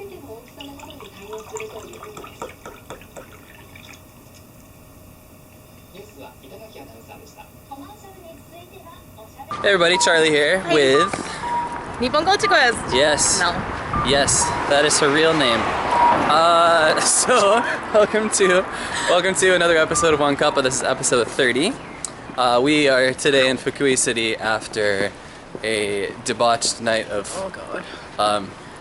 Hey everybody, Charlie here with Nippon quiz. Yes. No. Yes, that is her real name. So welcome to another episode of One Cuppa. This is episode 30. We are today in Fukui City after a debauched night of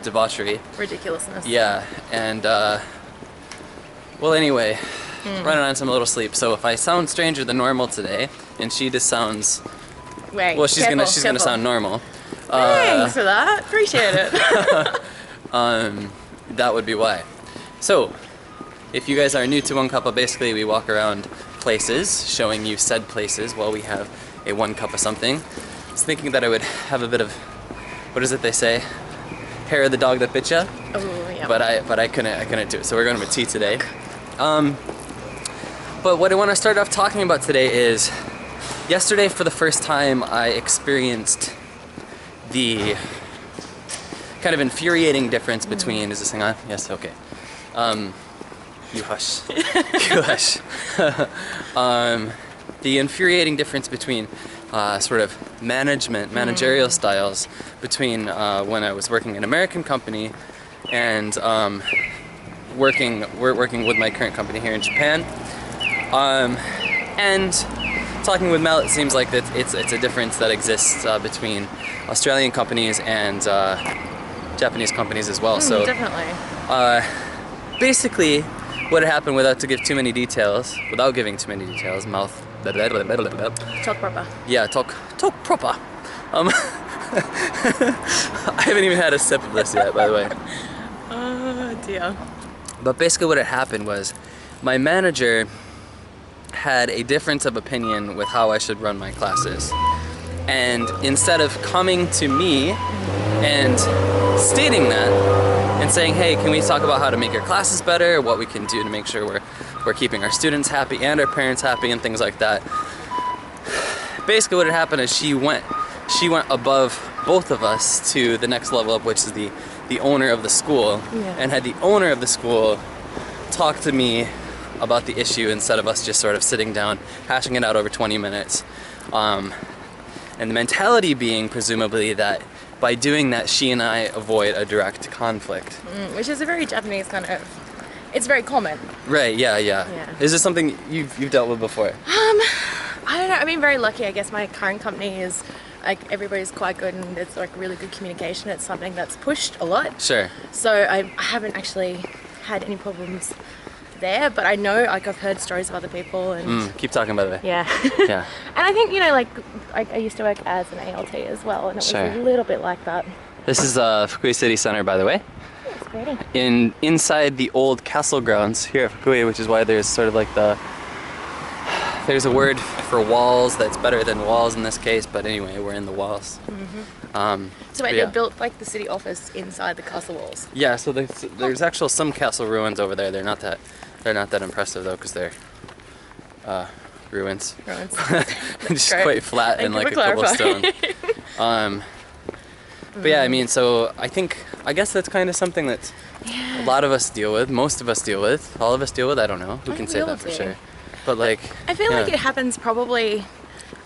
debauchery. Ridiculousness. Yeah, and well, anyway, running on some little sleep. So if I sound stranger than normal today, and she just sounds she's gonna sound normal. Thanks for that. Appreciate it. That would be why. So, if you guys are new to One Cuppa, basically we walk around places, showing you said places while we have a 1 cup of something. I was thinking that I would have a bit of, what is it they say? Hair of the dog that bit ya? Oh, yeah. But I couldn't do it. So we're going to tea today. But what I want to start off talking about today is, yesterday for the first time I experienced the kind of infuriating difference between, is this thing on? Yes, okay. You hush. You hush. The infuriating difference between sort of managerial styles between when I was working in an American company and working with my current company here in Japan. And talking with Mel, it seems like that it's a difference that exists between Australian companies and Japanese companies as well. So definitely. Basically, what happened, without giving too many details, mouth. Talk proper. Yeah, talk proper. I haven't even had a sip of this yet, by the way. Oh dear. But basically, what had happened was, my manager had a difference of opinion with how I should run my classes. And instead of coming to me and stating that and saying, hey, can we talk about how to make your classes better, what we can do to make sure we're keeping our students happy and our parents happy and things like that. Basically what had happened is she went above both of us to the next level up, which is the owner of the school, and had the owner of the school talk to me about the issue instead of us just sort of sitting down, hashing it out over 20 minutes. And the mentality being, presumably, that by doing that, she and I avoid a direct conflict. Which is a very Japanese kind of, it's very common. Right, yeah. Is this something you've dealt with before? I don't know, I've been very lucky. I guess my current company is, like, everybody's quite good and it's like really good communication. It's something that's pushed a lot. Sure. So I haven't actually had any problems there, but I know, like, I've heard stories of other people and keep talking, by the way. yeah. Yeah. And I think, like, I used to work as an ALT as well, and it was a little bit like that. This is Fukui City Center, by the way. It's pretty. Inside the old castle grounds here at Fukui, which is why there's sort of like there's a word for walls that's better than walls in this case, but anyway, we're in the walls. So wait, they built like the city office inside the castle walls? Yeah, so there's actual some castle ruins over there. They're not that impressive though, because they're ruins. Just quite flat and like a cobblestone. But yeah, I mean, so I guess that's kind of something that a lot of us deal with, most of us deal with, all of us deal with. I don't know who can say that for sure. But like, I feel like it happens probably,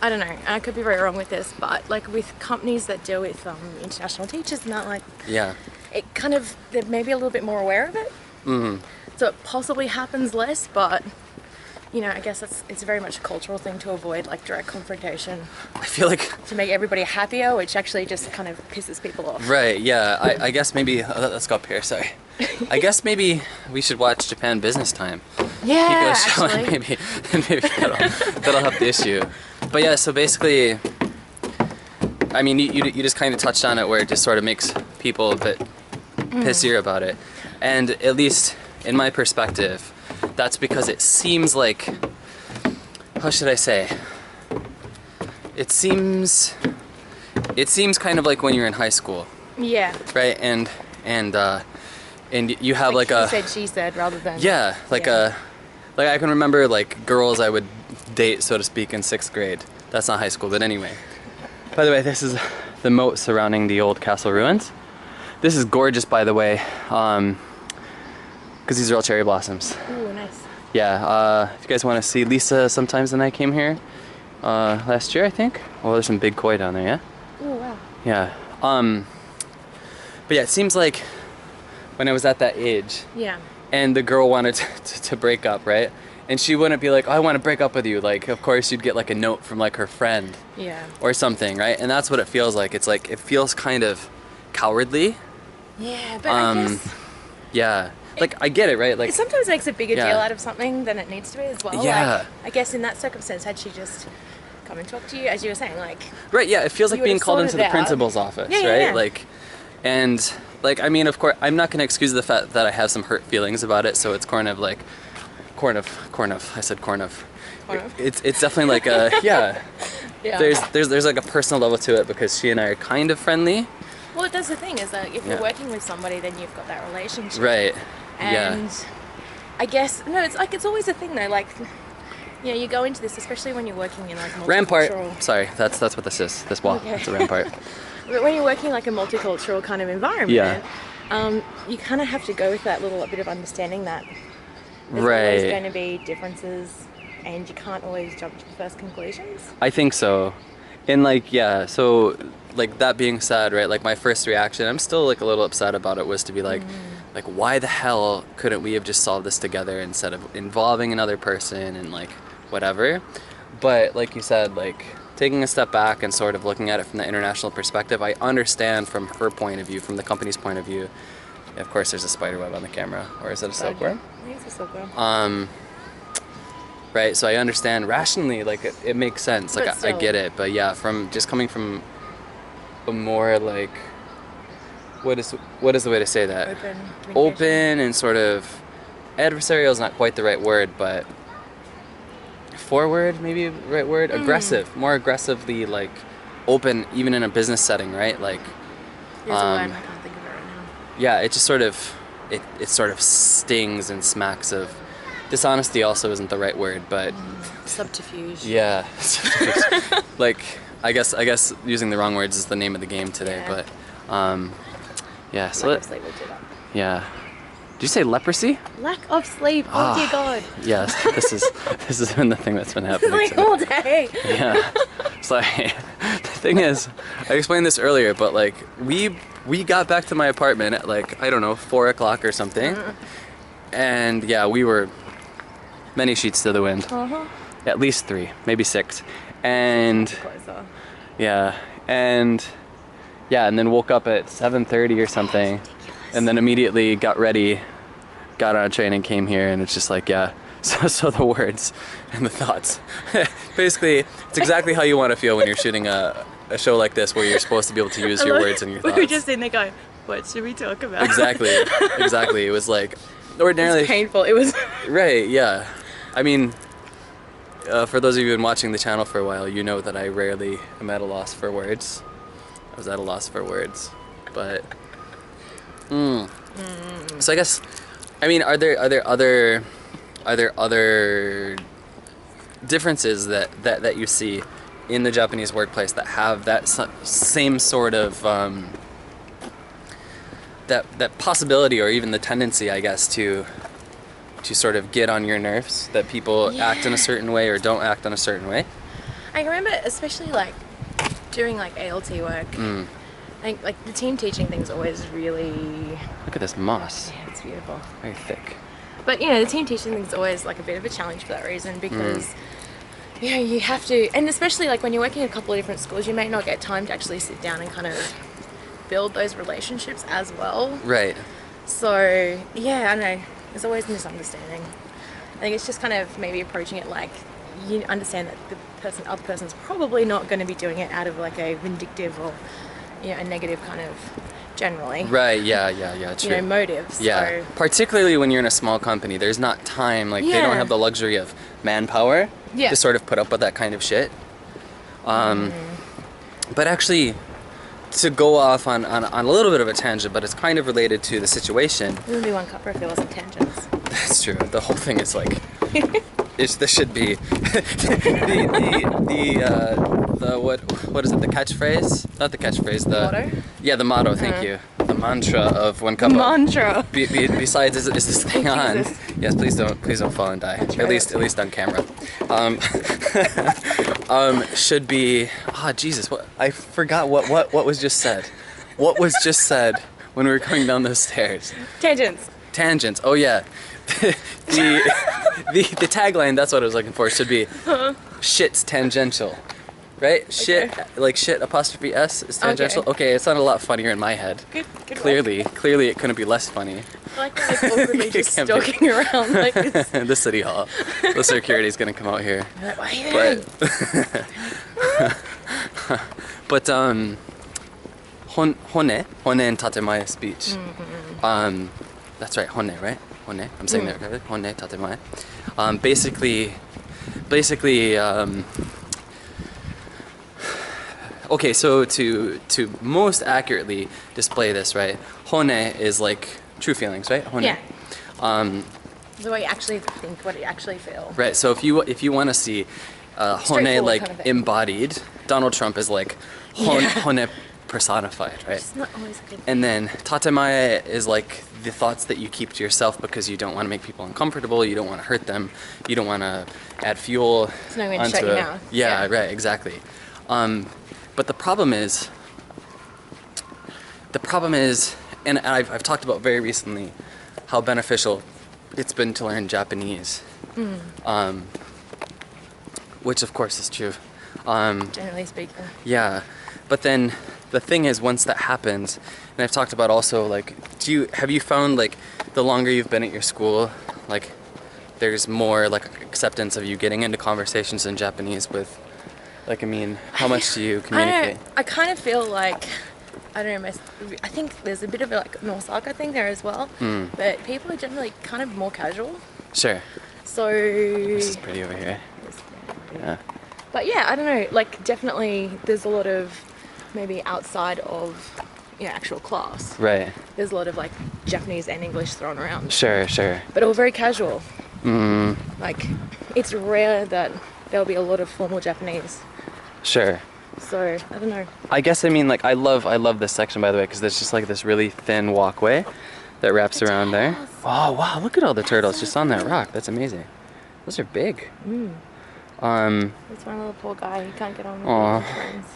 I don't know, I could be very wrong with this, but like with companies that deal with international teachers and that, like, it kind of, they're maybe a little bit more aware of it. So it possibly happens less, but I guess it's very much a cultural thing to avoid like direct confrontation. I feel like to make everybody happier, which actually just kind of pisses people off. Right, yeah. I guess maybe, let's go up here, sorry. I guess maybe we should watch Japan Business Time. Yeah, actually. Maybe that'll help the issue. But yeah, so basically, I mean, you just kind of touched on it, where it just sort of makes people a bit pissier about it. And at least in my perspective, that's because it seems like, how should I say? It seems kind of like when you're in high school. Yeah. Right, and you have like a. He said, she said, rather than. Yeah, like I can remember like girls I would date, so to speak, in 6th grade. That's not high school, but anyway. By the way, this is the moat surrounding the old castle ruins. This is gorgeous, by the way, because these are all cherry blossoms. Ooh, nice. Yeah, if you guys want to see Lisa sometimes when I came here last year, I think. Oh, there's some big koi down there, yeah? Oh, wow. Yeah. But yeah, it seems like when I was at that age, yeah, and the girl wanted to break up, right? And she wouldn't be like, oh, I want to break up with you. Like, of course, you'd get like a note from like her friend. Yeah. Or something, right? And that's what it feels like. It's like, it feels kind of cowardly. Yeah, but I guess... Yeah. Like, I get it, right? Like, it sometimes makes a bigger deal out of something than it needs to be as well. Yeah. Like, I guess in that circumstance, had she just come and talk to you, as you were saying, like... Right, yeah, it feels like being called into the principal's office, right? Yeah. Like, and, like, I mean, of course, I'm not going to excuse the fact that I have some hurt feelings about it, so it's kind of like... I said corn of. It's definitely like a, yeah. There's like a personal level to it because she and I are kind of friendly. Well, that's the thing, is that if you're working with somebody, then you've got that relationship. Right. And I guess, no, it's like, it's always a thing though, like, you know, you go into this, especially when you're working in like multicultural... Rampart. Sorry, that's what this is, this wall. It's a rampart. But when you're working like a multicultural kind of environment, you kind of have to go with that little bit of understanding that there's always going to be differences and you can't always jump to the first conclusions. I think so. And like, yeah, so like that being said, right, like my first reaction, I'm still like a little upset about it, was to be like why the hell couldn't we have just solved this together instead of involving another person and like whatever. But like you said, like taking a step back and sort of looking at it from the international perspective, I understand from her point of view, from the company's point of view. Yeah, of course there's a spider web on the camera, or is it a silkworm? I think it's a silkworm. Right, so I understand rationally, like it makes sense, like I get it, but yeah, from just coming from a more like, what is the way to say that? Open and sort of, adversarial is not quite the right word, but forward, maybe the right word? Aggressive, more aggressively like open, even in a business setting, right? Like, there's a word, I can't think of it right now. Yeah, it just sort of, it sort of stings and smacks of, dishonesty also isn't the right word, but... Subterfuge. Yeah. Like, I guess using the wrong words is the name of the game today, but... yeah, so... Lack of sleep will do that. Yeah. Did you say leprosy? Lack of sleep, oh dear God. Yes, this has been the thing that's been happening like all day. Yeah. Sorry. The thing is, I explained this earlier, but like, we got back to my apartment at like, I don't know, 4 o'clock or something. And yeah, we were many sheets to the wind. At least 3, maybe 6. And yeah, and then woke up at 7:30 or something, and then immediately got ready, got on a train and came here, and it's just like, yeah, so the words and the thoughts. Basically, it's exactly how you want to feel when you're shooting a show like this, where you're supposed to be able to use your words and your thoughts. We were just in there going, what should we talk about? Exactly. It was like, ordinarily... It's painful, it was... Right, yeah. I mean, for those of you who've been watching the channel for a while, you know that I rarely am at a loss for words. I was at a loss for words, but... So I guess, I mean, are there other differences that you see in the Japanese workplace that have that same sort of that possibility, or even the tendency, I guess, to sort of get on your nerves, that people act in a certain way or don't act in a certain way? I remember, especially like doing like ALT work, I think like the team teaching thing's always really... Look at this moss. Yeah, it's beautiful. Very thick. But you know, the team teaching thing's always like a bit of a challenge for that reason, because you know, you have to, and especially like when you're working in a couple of different schools, you may not get time to actually sit down and kind of build those relationships as well. Right. So yeah, I know, there's always misunderstanding. I think it's just kind of maybe approaching it like you understand that the other person's probably not going to be doing it out of like a vindictive or, you know, a negative kind of generally. Right, yeah, true. You know, motives. Yeah, so. Particularly when you're in a small company, there's not time, like they don't have the luxury of manpower to sort of put up with that kind of shit. But actually, to go off on a little bit of a tangent, but it's kind of related to the situation. It wouldn't be one Cuppa if there wasn't tangents. That's true. The whole thing is like, this should be the what is it? The catchphrase? Not the catchphrase. The motto. Yeah, the motto. Thank you. The mantra of one Cuppa. Mantra. Besides, is this thing on? Jesus. Yes, please don't fall and die. At least on camera. Should be. Ah, Jesus! What I forgot. What was just said? What was just said when we were coming down those stairs? Tangents. Oh yeah. the tagline. That's what I was looking for. Should be shit's tangential. Right? Shit, like shit apostrophe S is tangential. Okay, it sounded a lot funnier in my head. Good Clearly it couldn't be less funny. I like that, like, awkwardly just stalking around like this. The city hall. The security's gonna come out here. Like, what are you doing? But hone and tatemae speech. That's right, hone, right? Hone. I'm saying that correctly. Hone tatemae. Basically. Okay, so to most accurately display this, right? Hone is like true feelings, right? Hone. Yeah. The way you actually think, what you actually feel. Right. So if you want to see hone like kind of embodied, Donald Trump is like hone personified, right? It's not always a good thing. And then tatemae is like the thoughts that you keep to yourself because you don't want to make people uncomfortable, you don't want to hurt them, you don't want to add fuel There's no way to shut your mouth. Yeah, right, exactly. But the problem is, and I've talked about very recently how beneficial it's been to learn Japanese, which of course is true. Generally speaking. Yeah, but then the thing is, once that happens, and I've talked about also like, have you found like the longer you've been at your school, like there's more like acceptance of you getting into conversations in Japanese with. Like, I mean, how much do you communicate? I kind of feel like, I don't know, I think there's a bit of a like an Osaka thing there as well, but people are generally kind of more casual. Sure. So... This is pretty over here. Yeah. But yeah, I don't know, like definitely there's a lot of, maybe outside of, actual class. Right. There's a lot of like Japanese and English thrown around. Sure. But all very casual. Like, it's rare that there'll be a lot of formal Japanese. Sure. So, I don't know. I guess, I mean, like, I love this section, by the way, because there's just like this really thin walkway that wraps around there. Oh, wow, look at all the turtles just on that rock. That's amazing. Those are big. It's one little poor guy, he can't get on with his friends.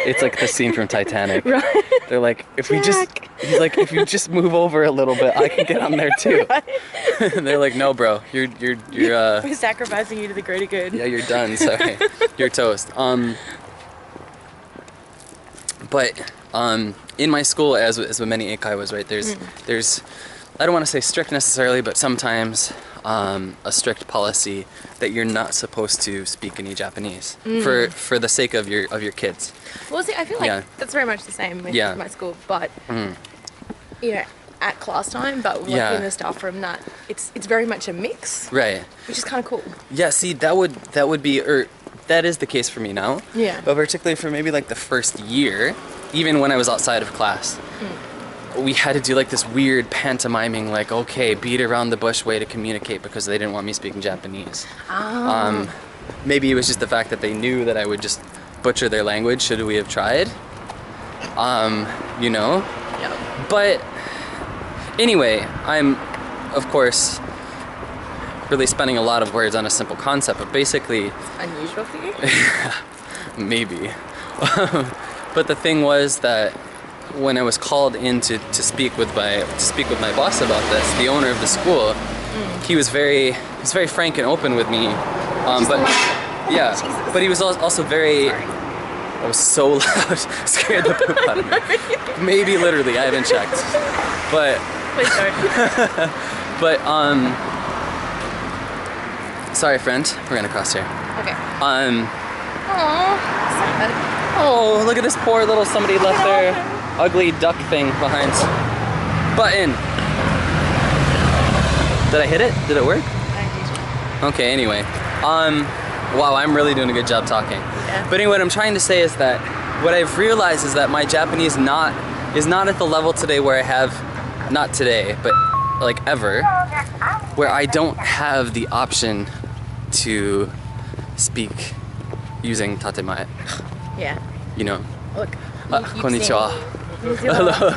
It's like the scene from Titanic. Right. They're like, if you just move over a little bit, I can get on there too. Right. They're like, no, bro, you're we're sacrificing you to the greater good. Yeah, you're done. Sorry, you're toast. But in my school, as with many eikaiwas, was right. There's I don't want to say strict necessarily, but sometimes a strict policy that you're not supposed to speak any Japanese for the sake of your kids. Well, see, I feel like that's very much the same with my school, but at class time, but like in the staff room, it's very much a mix, right? Which is kind of cool. Yeah, see, that would be, or that is the case for me now. Yeah. But particularly for maybe like the first year, even when I was outside of class. We had to do like this weird pantomiming, like, okay, beat around the bush way to communicate because they didn't want me speaking Japanese. Maybe it was just the fact that they knew that I would just butcher their language should we have tried. Yeah. But anyway, I'm, of course, really spending a lot of words on a simple concept, but basically... It's unusual for you? Maybe. But the thing was that when I was called in to speak with my boss about this, the owner of the school, he was very frank and open with me. But he was also very. Sorry. I was so loud, scared the poop out of me. Maybe literally, I haven't checked. But. Please don't. But sorry, friend. We're gonna cross here. Okay. Aww, sad. Oh, look at this poor little somebody left their ugly duck thing behind. Button. Did I hit it? Did it work? I did. Okay, anyway. Wow, I'm really doing a good job talking. Yeah. But anyway, what I'm trying to say is that what I've realized is that my Japanese is not at the level today where I have, not today, but like ever, where I don't have the option to speak using tatemae. Yeah. You know. Look. Konnichiwa. Hello.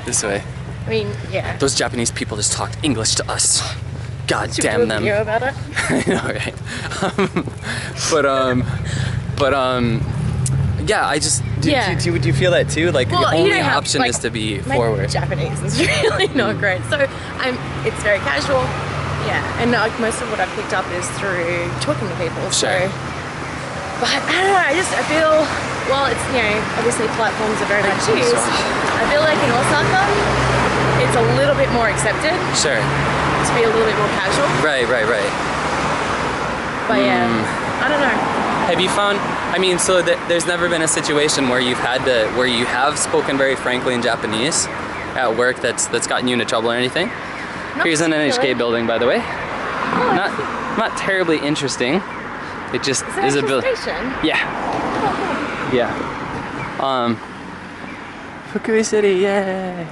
This way. I mean, yeah. Those Japanese people just talked English to us. God Should damn we do a them. video about it? I know, right? Yeah, I just do you feel that too? Like Well, the only how, option like, is to be my forward. Japanese is really not great, so it's very casual. Yeah, and like most of what I've picked up is through talking to people. Sure. So, but I don't know. I feel it's obviously platforms are very much used. I feel like in Osaka, it's a little bit more accepted. Sure. To be a little bit more casual. Right. But yeah, I don't know. Have you found? I mean, so there's never been a situation where you have spoken very frankly in Japanese at work that's gotten you into trouble or anything? Here's an NHK building, by the way. Oh, Not terribly interesting. It just is a building. Yeah. Oh, cool. Yeah. Fukui City, yay!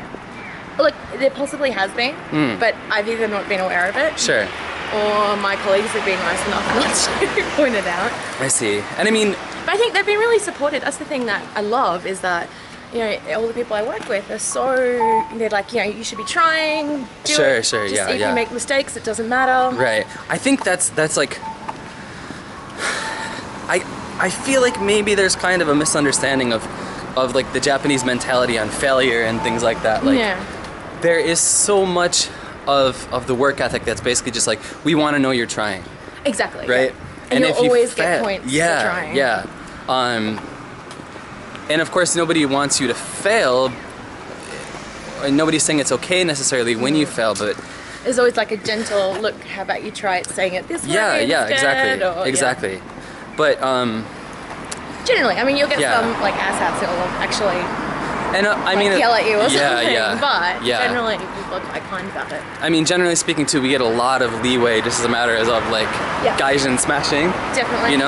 Look, there possibly has been, but I've either not been aware of it. Sure. Or my colleagues have been nice enough not to point it out. I see. And I mean, but I think they've been really supportive. That's the thing that I love is that, all the people I work with are they're like, you should be trying. Sure, if yeah. you make mistakes, it doesn't matter. Right. I think that's like, I feel like maybe there's kind of a misunderstanding of like the Japanese mentality on failure and things like that. Like, there is so much of the work ethic that's basically just like, we want to know you're trying. Exactly. Right? Yeah. And you'll always get points for trying. Yeah. And of course, nobody wants you to fail. And nobody's saying it's okay necessarily when you fail, but there's always like a gentle look. How about you try it, saying it this way? Yeah, instead, exactly. But generally, I mean, you'll get some like asshats that will actually. And I mean, yell at you or something, but yeah. generally people are quite kind about it. I mean, generally speaking too, we get a lot of leeway just as a matter of like gaijin smashing. Definitely.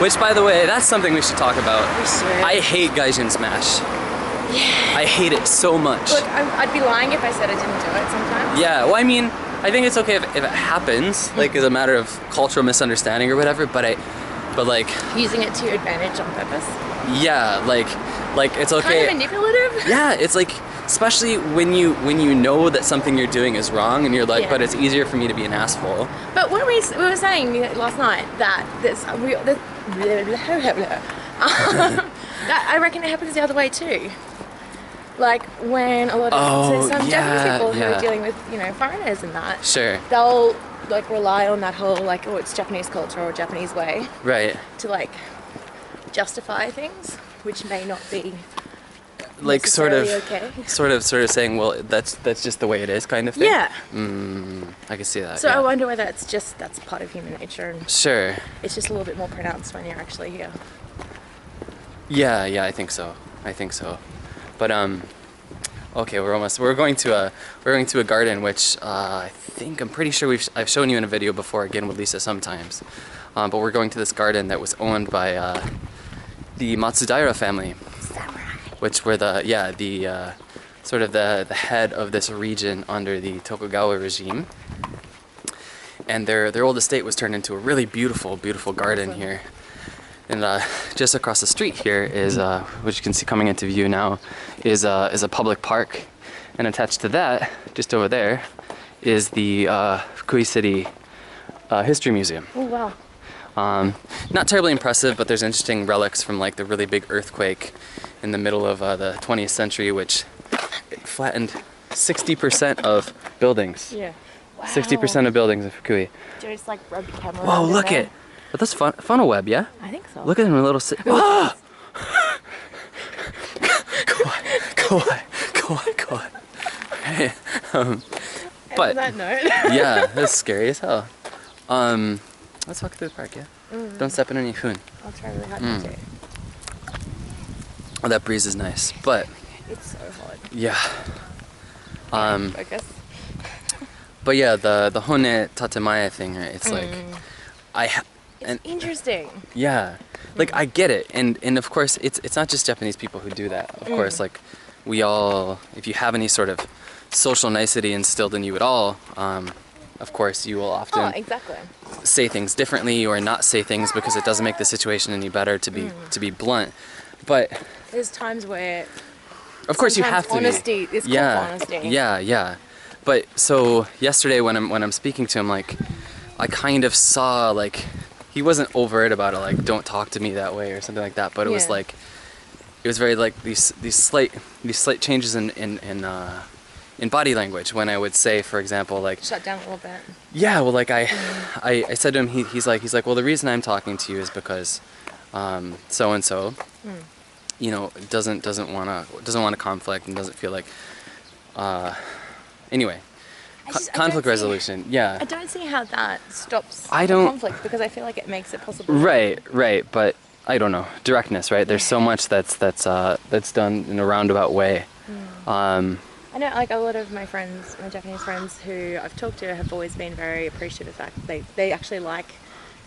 Which by the way, that's something we should talk about. We should. I hate gaijin smash. Yeah. I hate it so much. Look, I'd be lying if I said I didn't do it sometimes. Yeah, well, I mean, I think it's okay if it happens, like as a matter of cultural misunderstanding or whatever, but like using it to your advantage on purpose. Yeah, like it's okay. Kind of manipulative. Yeah, it's like, especially when you know that something you're doing is wrong, and you're like, but it's easier for me to be an asshole. But what we were saying last night that that I reckon it happens the other way too. Like when a lot of some Japanese people who are dealing with foreigners and that. Sure. They'll like rely on that whole like it's Japanese culture or Japanese way. Right. To like justify things, which may not be like sort of saying, well, that's just the way it is, kind of thing. Yeah. I can see that. So I wonder whether that's part of human nature, and sure, it's just a little bit more pronounced when you're actually here. Yeah, I think so. But okay, we're going to a garden, which I'm pretty sure I've shown you in a video before, again with Lisa sometimes. But we're going to this garden that was owned by the Matsudaira family, which were the sort of the head of this region under the Tokugawa regime. And their old estate was turned into a really beautiful garden here. And just across the street here is, which you can see coming into view now, is a public park. And attached to that, just over there, is the Fukui City History Museum. Oh, wow. Not terribly impressive, but there's interesting relics from like the really big earthquake in the middle of the 20th century, which flattened 60% of buildings. Yeah. Wow. 60% of buildings in Fukui. Do you just like rub your camera? Whoa, look it! But that's funnel web, yeah? I think so. Look at them, a little. Ah! Go on. But on that note. Yeah, that's scary as hell. Let's walk through the park, yeah? Don't step in any food. I'll try really hard to. Oh, that breeze is nice, but it's so hot. Yeah. Focus. But yeah, the Hone Tatemae thing, right? It's like it's interesting. Yeah. Like I get it, and of course it's not just Japanese people who do that. Of course, like we all, if you have any sort of social nicety instilled in you at all, of course you will often say things differently or not say things because it doesn't make the situation any better, to be blunt. But there's times where of course you have to honesty be. It's called honesty. Yeah. But so yesterday when I'm speaking to him, like I kind of saw like he wasn't overt about it, like don't talk to me that way or something like that. But it was like it was very like these slight changes in body language when I would say, for example, like shut down a little bit. Yeah, well, like I said to him, he's like, well, the reason I'm talking to you is because so and so, you know, doesn't want a conflict and doesn't feel like anyway. Conflict resolution, yeah. I don't see how that stops conflict because I feel like it makes it possible. Right, but I don't know. Directness, right? There's so much that's done in a roundabout way. I know, like a lot of my friends, my Japanese friends who I've talked to have always been very appreciative of the fact that they actually like,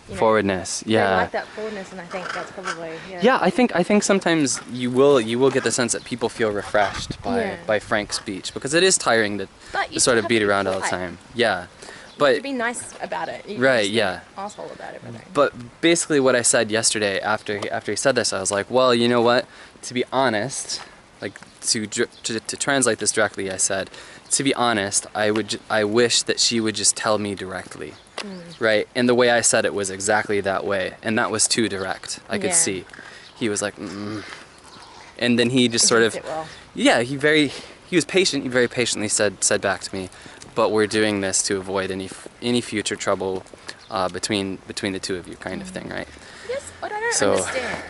you know, forwardness. Yeah. They like that forwardness, and I think that's probably Yeah, I think sometimes you will get the sense that people feel refreshed by frank speech because it is tiring to sort of beat around all the time. Yeah. But to be nice about it. You right, yeah. Asshole about everything. But basically what I said yesterday after he said this, I was like, well, you know what? To be honest, like to translate this directly, I said, to be honest, I wish that she would just tell me directly, right? And the way I said it was exactly that way, and that was too direct. I could see. He was like, and then he just sort of, he was patient. He very patiently said back to me, but we're doing this to avoid any future trouble between the two of you, kind of thing, right? Yes, what I don't understand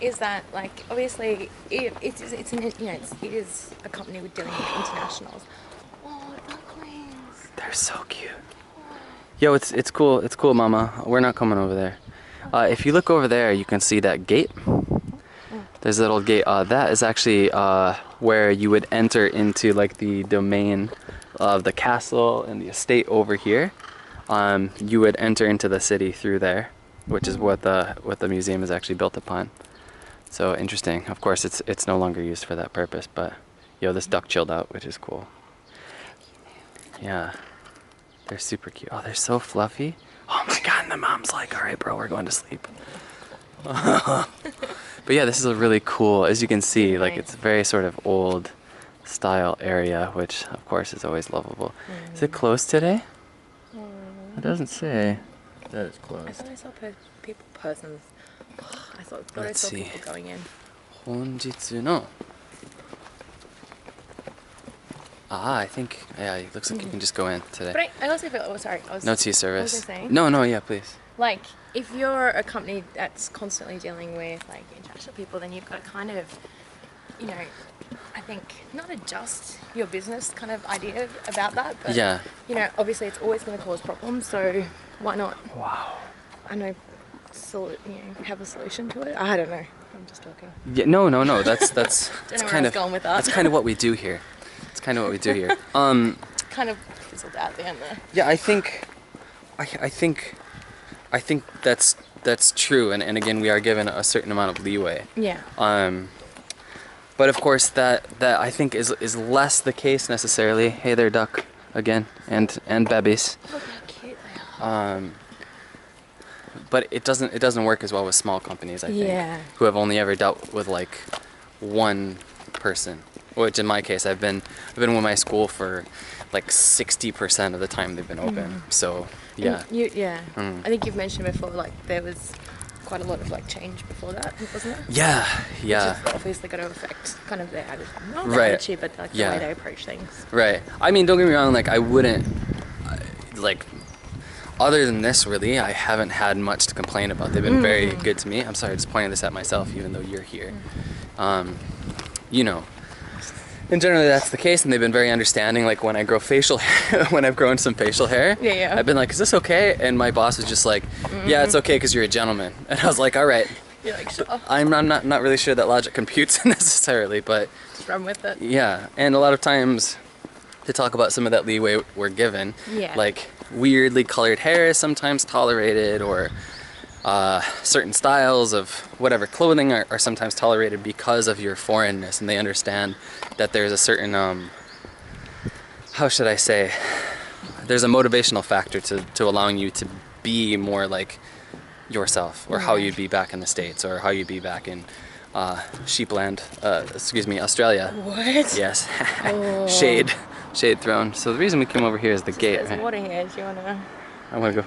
is that, like, obviously, it is a company with dealing with internationals. Oh, ducklings! They're so cute. Yo, it's cool. It's cool, Mama. We're not coming over there. If you look over there, you can see that gate. There's a little gate. That is actually where you would enter into like the domain of the castle and the estate over here. You would enter into the city through there, which is what the museum is actually built upon. So interesting. Of course, it's no longer used for that purpose, but yo, this duck chilled out, which is cool. Yeah, they're super cute. Oh, they're so fluffy. Oh my god, and the mom's like, all right, bro, we're going to sleep. But yeah, this is a really cool, as you can see, like it's a very sort of old style area, which of course is always lovable. Is it closed today? It doesn't say that it's closed. I thought I saw persons. I thought I saw people going in. 本日の I think, yeah, it looks like you can just go in today. But I also feel, No tea service. What was I saying? No, yeah, please. Like, if you're a company that's constantly dealing with, like, international people, then you've got to kind of, you know, I think, not adjust your business kind of idea about that, but, you know, obviously it's always going to cause problems, so why not? Wow. I know, have a solution to it. I don't know. I'm just talking. Yeah, no. That's kind of going with that. That's kind of what we do here. Kind of kind of fizzled out the end there. Yeah, I think that's true, and again, we are given a certain amount of leeway. Yeah. But of course, that I think is less the case necessarily. Hey there, duck, again, and babies. Look how cute they are. But it doesn't work as well with small companies, I think, who have only ever dealt with like one person. Which in my case, I've been with my school for like 60% of the time they've been open. So yeah. I think you've mentioned before, like there was quite a lot of like change before that, wasn't there? Yeah. Which is obviously going to affect kind of their attitude, but like the way they approach things. Right. I mean, don't get me wrong. Like I wouldn't like. Other than this, really, I haven't had much to complain about. They've been very good to me. I'm sorry, just pointing this at myself, even though you're here. You know. And generally that's the case, and they've been very understanding. Like when I grow facial hair, when I've grown some facial hair, I've been like, is this okay? And my boss was just like, yeah, it's okay because you're a gentleman. And I was like, all right. You're like, sure. I'm not really sure that logic computes necessarily, but just run with it. Yeah, and a lot of times to talk about some of that leeway we're given, like weirdly colored hair is sometimes tolerated, or certain styles of whatever clothing are sometimes tolerated because of your foreignness, and they understand that there's a certain how should I say, there's a motivational factor to allowing you to be more like yourself, or how you'd be back in the States, or how you'd be back in sheepland, excuse me, Australia. What? Yes. Oh. Shade thrown. So the reason we came over here is the gate. There's Right? water here. Do you wanna? I wanna go.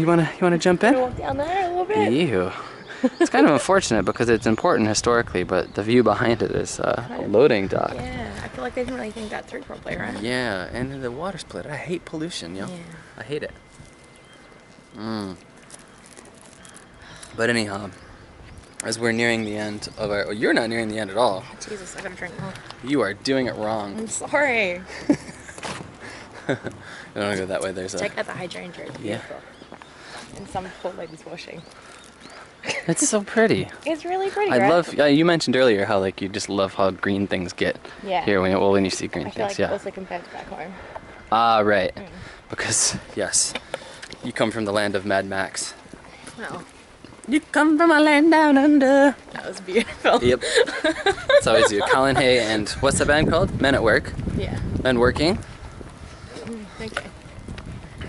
You wanna jump in? Walk down there a little bit. Ew. It's kind of unfortunate because it's important historically, but the view behind it is a loading dock. Yeah, I feel like they didn't really think that through properly, right? Yeah, and the water split. I hate pollution, yo. Yeah. I hate it. But anyhow, as we're nearing the end of our... Oh, you're not nearing the end at all. Jesus, I gotta drink more. You are doing it wrong. I'm sorry. I don't want to go that way. There's Check out the hydrangea. It's Yeah. beautiful. And some poor lady's washing. It's so pretty. It's really pretty, I right? love... you mentioned earlier how like you just love how green things get Yeah. here when you see green I feel things. like Yeah. also compared to back home. Ah, right. Because yes, you come from the land of Mad Max. Well, You come from a land down under. that was beautiful. Yep. That's always you. Colin Hay and what's the band called? Men at Work. Yeah. Men Working. Okay.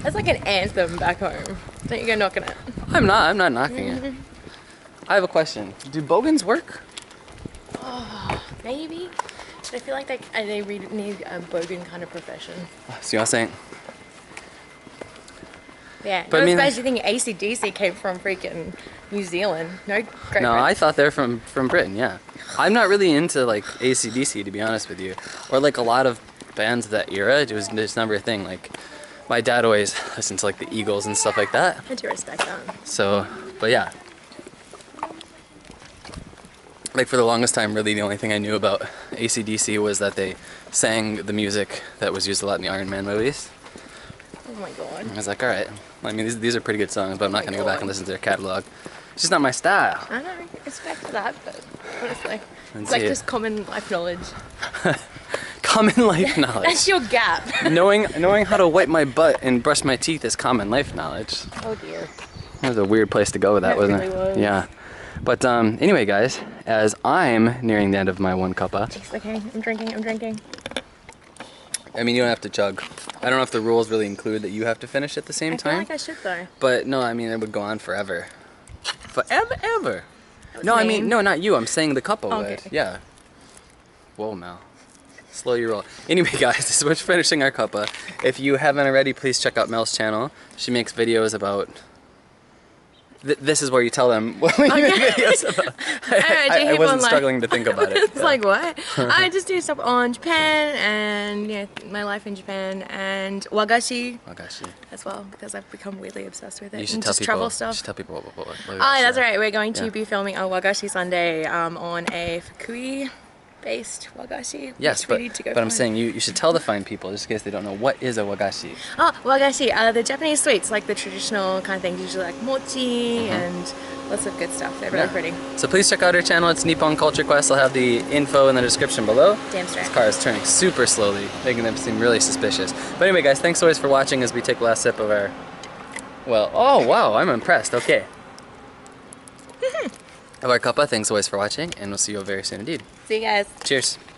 That's like an anthem back home. Don't you go knocking it. I'm not knocking it. I have a question. Do bogans work? Oh, maybe. But I feel like they really need a bogan kind of profession. See what I'm saying? Yeah. But I I mean- suppose you think AC/DC came from freaking New Zealand. No, Great No, Britain. I thought they're from Britain, yeah. I'm not really into like AC/DC, to be honest with you. Or like a lot of bands of that era. It was just never a thing. Like my dad always listened to like the Eagles and stuff like that. I do respect that. So, but yeah. Like for the longest time, really the only thing I knew about AC/DC was that they sang the music that was used a lot in the Iron Man movies. Oh my god. I was like, alright. I mean, these are pretty good songs, but I'm not Oh going my to go back God. and listen to their catalog. It's just not my style. I know, respect to that, but honestly, And it's like see- just common life knowledge. Common life knowledge. That's your gap. knowing how to wipe my butt and brush my teeth is common life knowledge. Oh dear. That was a weird place to go with that, That wasn't really it? was. Yeah. But anyway, guys, as I'm nearing the end of my one cuppa, Jeez, okay, I'm drinking. I mean, you don't have to chug. I don't know if the rules really include that you have to finish at the same I feel time. like I should though. But no, I mean, it would go on forever. Forever, ever. That No, was I mean, mean. no, not you. I'm saying the cuppa would. Okay. Yeah. Whoa, Mel. Slow your roll. Anyway, guys, this is we're finishing our cuppa. If you haven't already, please check out Mel's channel. She makes videos about... this is where you tell them what you make videos about. I wasn't struggling to think about it. It's Yeah. like what? I just do stuff on Japan and my life in Japan and wagashi Oh gosh, as well because I've become weirdly obsessed with it. you should and tell just people. travel You stuff. should tell people what Oh, that's right. We're going to Yeah. be filming a wagashi Sunday on a Fukui-based wagashi. Yes, which we need to go but I'm find. saying you should tell the fine people just in case they don't know what is a wagashi. Oh, wagashi, the Japanese sweets, like the traditional kind of things, usually like mochi and lots of good stuff. They're really pretty. So please check out our channel. It's Nippon Culture Quest. I'll have the info in the description below. Damn straight. This car is turning super slowly, making them seem really suspicious. But anyway, guys, thanks always for watching as we take the last sip of our... Well, oh, wow, I'm impressed. Okay. Of our cuppa. Thanks always for watching, and we'll see you all very soon indeed. See you guys. Cheers.